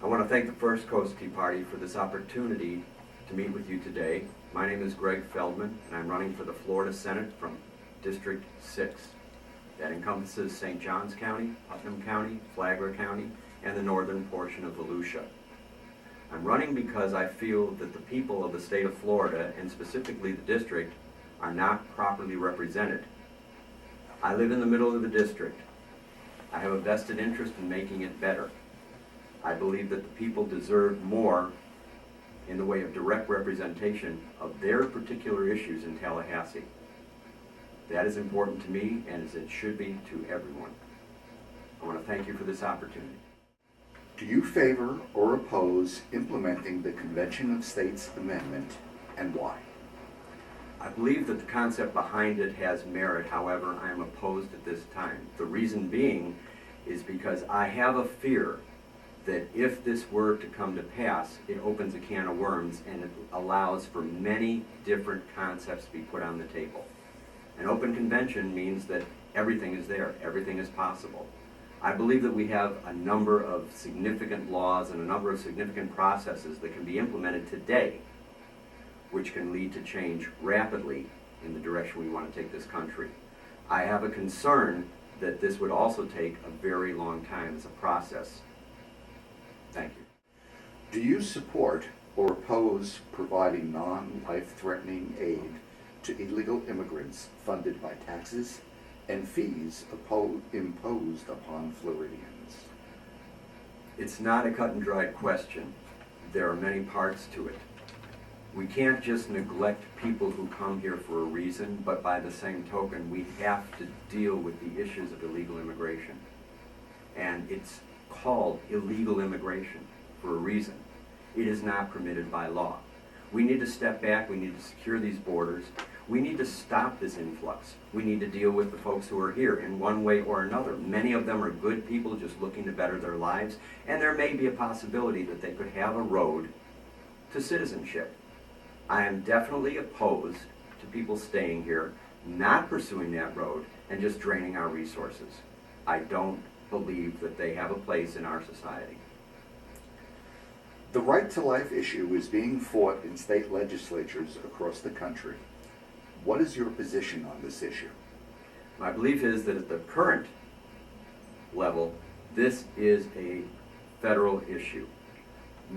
I want to thank the First Coast Tea Party for this opportunity to meet with you today. My name is Greg Feldman, and I'm running for the Florida Senate from District 6. That encompasses St. Johns County, Putnam County, Flagler County, and the northern portion of Volusia. I'm running because I feel that the people of the state of Florida, and specifically the district, are not properly represented. I live in the middle of the district. I have a vested interest in making it better. I believe that the people deserve more in the way of direct representation of their particular issues in Tallahassee. That is important to me, and as it should be to everyone. I want to thank you for this opportunity. Do you favor or oppose implementing the Convention of States Amendment, and why? I believe that the concept behind it has merit. However, I am opposed at this time. The reason being is because I have a fear that if this were to come to pass, it opens a can of worms and it allows for many different concepts to be put on the table. An open convention means that everything is there, everything is possible. I believe that we have a number of significant laws and a number of significant processes that can be implemented today, which can lead to change rapidly in the direction we want to take this country. I have a concern that this would also take a very long time as a process. Thank you. Do you support or oppose providing non-life-threatening aid to illegal immigrants funded by taxes and fees imposed upon Floridians? It's not a cut and dried question. There are many parts to it. We can't just neglect people who come here for a reason, but by the same token, we have to deal with the issues of illegal immigration. And it's called illegal immigration for a reason. It is not permitted by law. We need to step back, we need to secure these borders, we need to stop this influx. We need to deal with the folks who are here in one way or another. Many of them are good people just looking to better their lives, and there may be a possibility that they could have a road to citizenship. I am definitely opposed to people staying here, not pursuing that road, and just draining our resources. I don't believe that they have a place in our society. The right to life issue is being fought in state legislatures across the country. What is your position on this issue? My belief is that at the current level, this is a federal issue.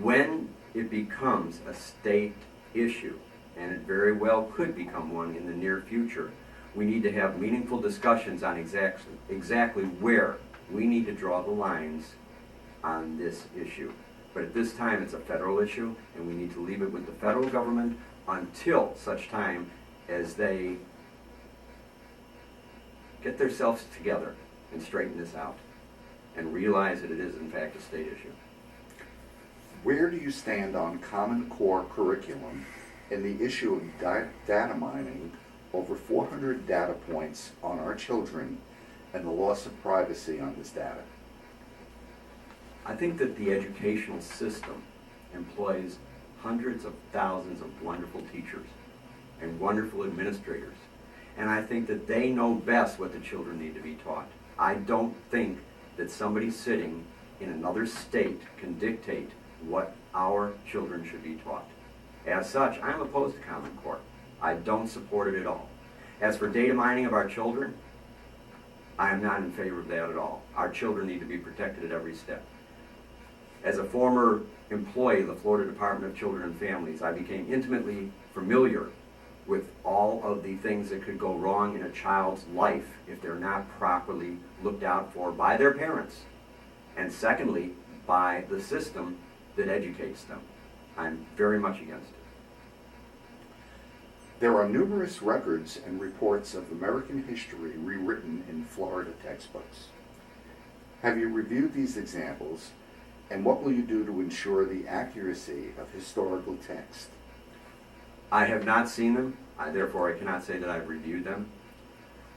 When it becomes a state issue, and it very well could become one in the near future, we need to have meaningful discussions on exactly where we need to draw the lines on this issue. But at this time, it's a federal issue, and we need to leave it with the federal government until such time as they get themselves together and straighten this out and realize that it is, in fact, a state issue. Where do you stand on Common Core curriculum and the issue of data mining over 400 data points on our children and the loss of privacy on this data? I think that the educational system employs hundreds of thousands of wonderful teachers and wonderful administrators, and I think that they know best what the children need to be taught. I don't think that somebody sitting in another state can dictate what our children should be taught. As such, I'm opposed to Common Core. I don't support it at all. As for data mining of our children, I am not in favor of that at all. Our children need to be protected at every step. As a former employee of the Florida Department of Children and Families, I became intimately familiar with all of the things that could go wrong in a child's life if they're not properly looked out for by their parents, and secondly, by the system that educates them. I'm very much against it. There are numerous records and reports of American history rewritten in Florida textbooks. Have you reviewed these examples, and what will you do to ensure the accuracy of historical text? I have not seen them, therefore I cannot say that I've reviewed them.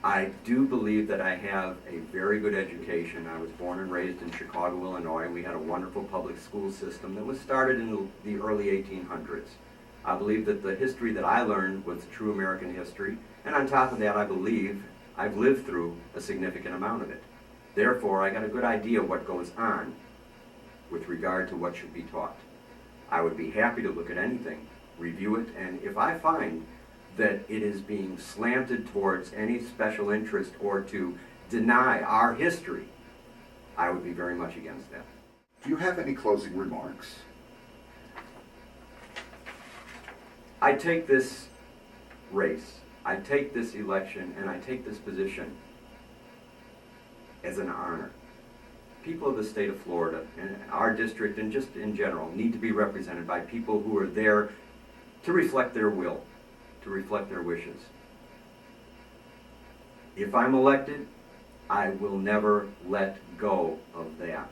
I do believe that I have a very good education. I was born and raised in Chicago, Illinois. We had a wonderful public school system that was started in the early 1800s. I believe that the history that I learned was true American history, and on top of that, I believe I've lived through a significant amount of it. Therefore, I got a good idea of what goes on with regard to what should be taught. I would be happy to look at anything, review it, and if I find that it is being slanted towards any special interest or to deny our history, I would be very much against that. Do you have any closing remarks? I take this race, I take this election, and I take this position as an honor. People of the state of Florida and our district and just in general need to be represented by people who are there to reflect their will, to reflect their wishes. If I'm elected, I will never let go of that.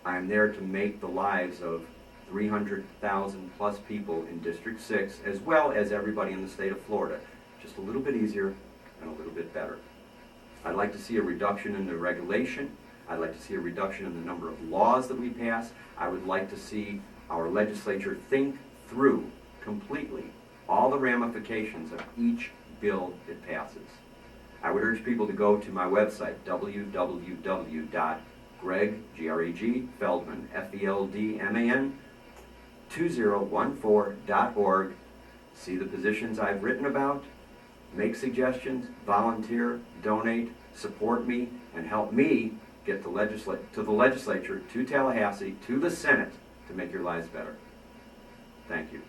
I'm there to make the lives of 300,000 plus people in District 6, as well as everybody in the state of Florida, just a little bit easier and a little bit better. I'd like to see a reduction in the regulation. I'd like to see a reduction in the number of laws that we pass. I would like to see our legislature think through completely all the ramifications of each bill it passes. I would urge people to go to my website, Feldman, Feldman, 2014.org. See the positions I've written about, make suggestions, volunteer, donate, support me, and help me get to the legislature, to Tallahassee, to the Senate, to make your lives better. Thank you.